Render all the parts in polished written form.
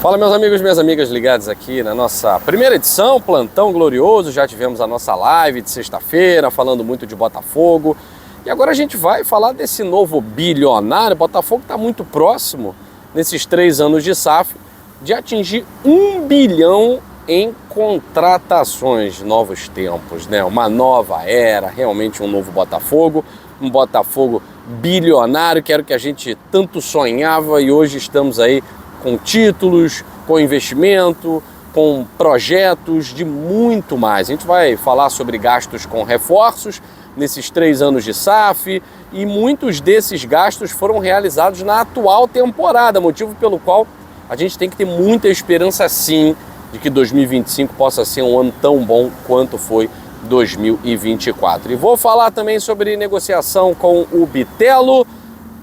Fala, meus amigos e minhas amigas ligados aqui na nossa primeira edição, Plantão Glorioso. Já tivemos a nossa live de sexta-feira, falando muito de Botafogo. E agora a gente vai falar desse novo bilionário. Botafogo está muito próximo, nesses 3 anos de SAF, de atingir 1 bilhão em contratações. Novos tempos, né? Uma nova era, realmente um novo Botafogo. Um Botafogo bilionário, que era o que a gente tanto sonhava, e hoje estamos aí com títulos, com investimento, com projetos de muito mais. A gente vai falar sobre gastos com reforços nesses 3 anos de SAF, e muitos desses gastos foram realizados na atual temporada, motivo pelo qual a gente tem que ter muita esperança sim de que 2025 possa ser um ano tão bom quanto foi 2024. E vou falar também sobre negociação com o Bitelo,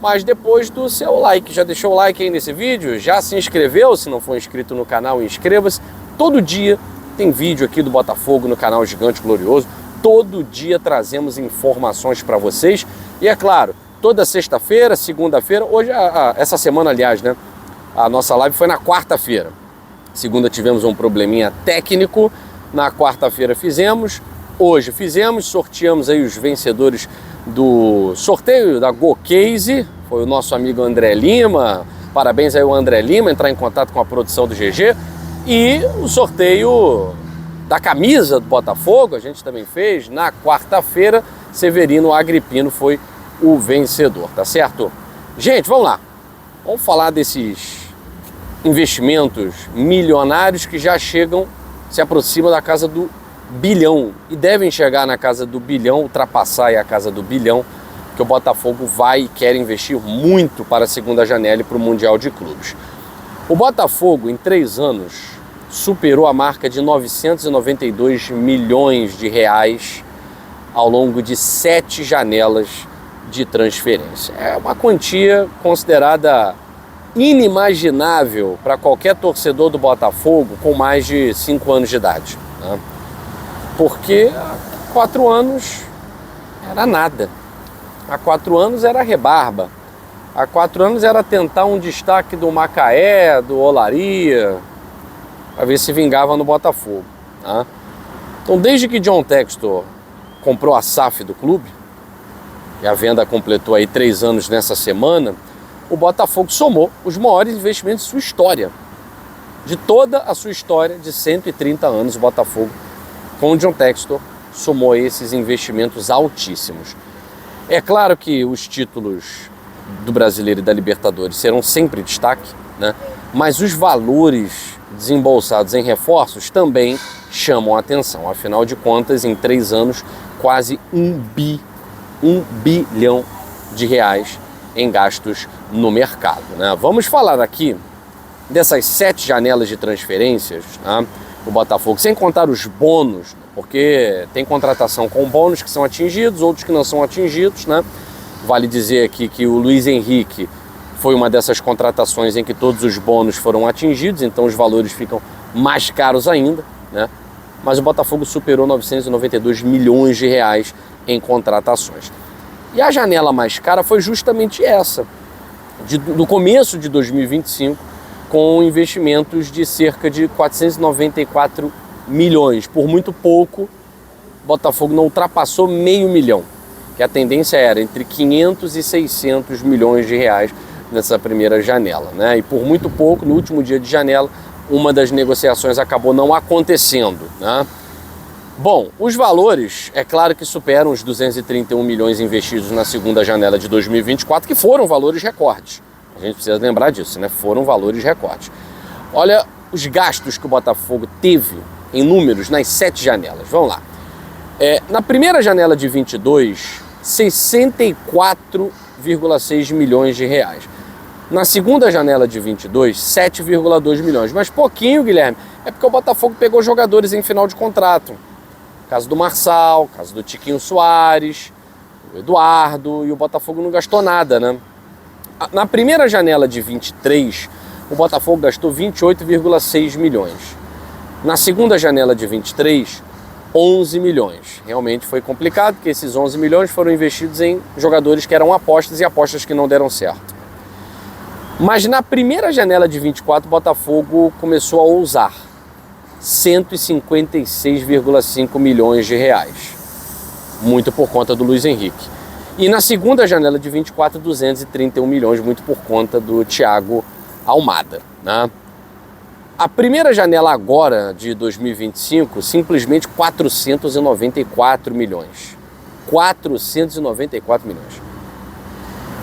mas depois do seu like. Já deixou o like aí nesse vídeo? Já se inscreveu? Se não for inscrito no canal, inscreva-se. Todo dia tem vídeo aqui do Botafogo no canal Gigante Glorioso. Todo dia trazemos informações para vocês. E é claro, toda sexta-feira, segunda-feira, hoje, essa semana, aliás, né? A nossa live foi na quarta-feira. Segunda tivemos um probleminha técnico. Na quarta-feira fizemos. Hoje fizemos, sorteamos aí os vencedores do sorteio da GoCase, foi o nosso amigo André Lima. Parabéns aí ao André Lima, entrar em contato com a produção do GG. E o sorteio da camisa do Botafogo, a gente também fez na quarta-feira. Severino Agripino foi o vencedor, tá certo? Gente, vamos lá. Vamos falar desses investimentos milionários que já chegam, se aproximam da casa do bilhão, e devem chegar na casa do bilhão, ultrapassar aí a casa do bilhão, que o Botafogo vai e quer investir muito para a segunda janela e para o Mundial de Clubes. O Botafogo, em 3 anos, superou a marca de 992 milhões de reais ao longo de 7 janelas de transferência. É uma quantia considerada inimaginável para qualquer torcedor do Botafogo com mais de 5 anos de idade, né? Porque há 4 anos era nada. Há 4 anos era rebarba. Há 4 anos era tentar um destaque do Macaé, do Olaria, para ver se vingava no Botafogo, tá? Então, desde que John Textor comprou a SAF do clube, e a venda completou aí 3 anos nessa semana, o Botafogo somou os maiores investimentos de sua história. De toda a sua história de 130 anos, o Botafogo, com o John Textor, somou esses investimentos altíssimos. É claro que os títulos do Brasileiro e da Libertadores serão sempre destaque, né? Mas os valores desembolsados em reforços também chamam a atenção. Afinal de contas, em 3 anos, quase 1 bilhão de reais em gastos no mercado, né? Vamos falar aqui dessas 7 janelas de transferências, né? O Botafogo, sem contar os bônus, porque tem contratação com bônus que são atingidos, outros que não são atingidos, né? Vale dizer aqui que o Luiz Henrique foi uma dessas contratações em que todos os bônus foram atingidos, então os valores ficam mais caros ainda, né? Mas o Botafogo superou 992 milhões de reais em contratações. E a janela mais cara foi justamente essa, do começo de 2025, com investimentos de cerca de 494 milhões. Por muito pouco, o Botafogo não ultrapassou meio milhão, que a tendência era entre 500 e 600 milhões de reais nessa primeira janela, né? E por muito pouco, no último dia de janela, uma das negociações acabou não acontecendo, né? Bom, os valores, é claro que superam os 231 milhões investidos na segunda janela de 2024, que foram valores recordes. A gente precisa lembrar disso, né? Foram valores recordes. Olha os gastos que o Botafogo teve em números nas 7 janelas. Vamos lá. Na primeira janela de 22, 64,6 milhões de reais. Na segunda janela de 22, 7,2 milhões. Mas pouquinho, Guilherme, é porque o Botafogo pegou jogadores em final de contrato. Caso do Marçal, caso do Tiquinho Soares, o Eduardo, e o Botafogo não gastou nada, né? Na primeira janela de 23, o Botafogo gastou 28,6 milhões. Na segunda janela de 23, 11 milhões. Realmente foi complicado, porque esses 11 milhões foram investidos em jogadores que eram apostas e apostas que não deram certo. Mas na primeira janela de 24, o Botafogo começou a ousar. 156,5 milhões de reais. Muito por conta do Luiz Henrique. E na segunda janela de 24, 231 milhões, muito por conta do Thiago Almada, né? A primeira janela agora, de 2025, simplesmente 494 milhões. 494 milhões.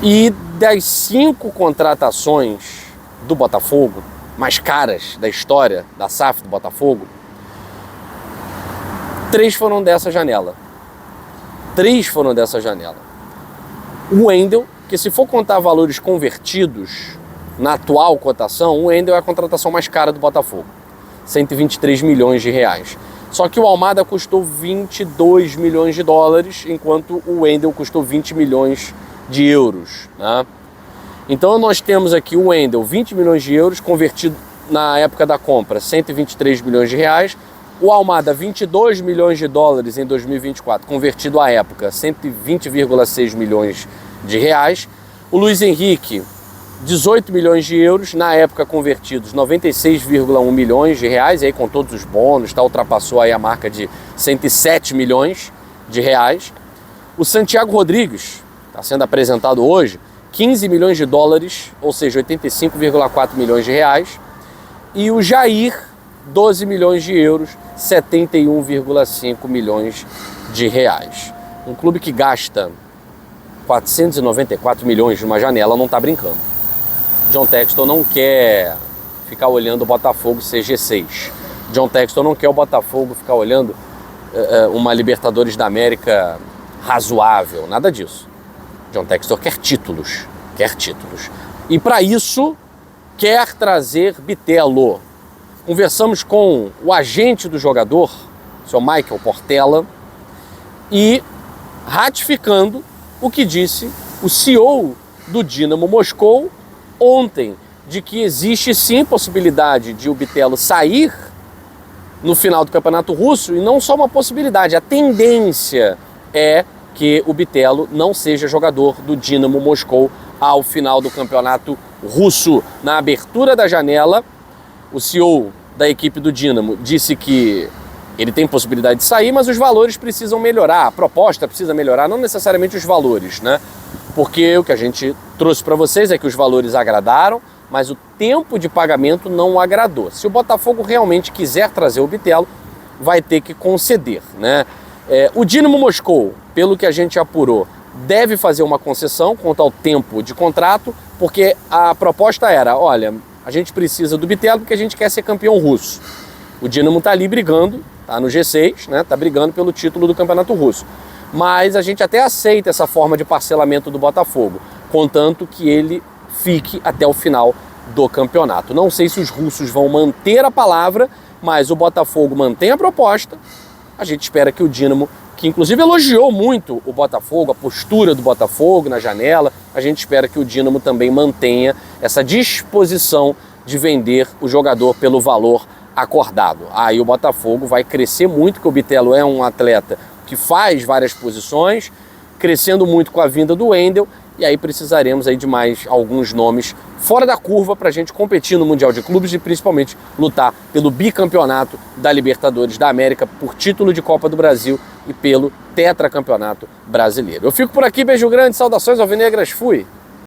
E das 5 contratações do Botafogo, mais caras da história da SAF do Botafogo, 3 foram dessa janela. 3 foram dessa janela. O Wendel, que se for contar valores convertidos na atual cotação, o Wendel é a contratação mais cara do Botafogo. 123 milhões de reais. Só que o Almada custou 22 milhões de dólares, enquanto o Wendel custou 20 milhões de euros, né? Então nós temos aqui o Wendel, 20 milhões de euros, convertido na época da compra, 123 milhões de reais. O Almada, 22 milhões de dólares em 2024, convertido à época, 120,6 milhões de reais. O Luiz Henrique, 18 milhões de euros, na época convertidos 96,1 milhões de reais, e aí com todos os bônus, ultrapassou aí a marca de 107 milhões de reais. O Santiago Rodrigues, está sendo apresentado hoje, 15 milhões de dólares, ou seja, 85,4 milhões de reais. E o Jair, 12 milhões de euros, 71,5 milhões de reais. Um clube que gasta 494 milhões numa janela não está brincando. John Textor não quer ficar olhando o Botafogo ser G6. John Textor não quer o Botafogo ficar olhando uma Libertadores da América razoável, nada disso. John Textor quer títulos, E para isso quer trazer Bitelo. Conversamos com o agente do jogador, o seu Michael Portela, e ratificando o que disse o CEO do Dynamo Moscou ontem, de que existe sim possibilidade de o Bitelo sair no final do Campeonato Russo, e não só uma possibilidade, a tendência é que o Bitelo não seja jogador do Dynamo Moscou ao final do Campeonato Russo. Na abertura da janela, o CEO da equipe do Dynamo disse que ele tem possibilidade de sair, mas os valores precisam melhorar, a proposta precisa melhorar, não necessariamente os valores, né? Porque o que a gente trouxe para vocês é que os valores agradaram, mas o tempo de pagamento não agradou. Se o Botafogo realmente quiser trazer o Bitelo, vai ter que conceder, né? O Dynamo Moscou, pelo que a gente apurou, deve fazer uma concessão quanto ao tempo de contrato, porque a proposta era, olha, a gente precisa do Bitelo porque a gente quer ser campeão russo. O Dynamo está ali brigando, está no G6, né? Está brigando pelo título do Campeonato Russo. Mas a gente até aceita essa forma de parcelamento do Botafogo, contanto que ele fique até o final do campeonato. Não sei se os russos vão manter a palavra, mas o Botafogo mantém a proposta. A gente espera que o Dynamo, que inclusive elogiou muito o Botafogo, a postura do Botafogo na janela, a gente espera que o Dynamo também mantenha essa disposição de vender o jogador pelo valor acordado. Aí o Botafogo vai crescer muito, porque o Bitelo é um atleta que faz várias posições, crescendo muito com a vinda do Wendel, e aí precisaremos aí de mais alguns nomes fora da curva para a gente competir no Mundial de Clubes e principalmente lutar pelo bicampeonato da Libertadores da América, por título de Copa do Brasil e pelo tetracampeonato brasileiro. Eu fico por aqui, beijo grande, saudações alvinegras, fui!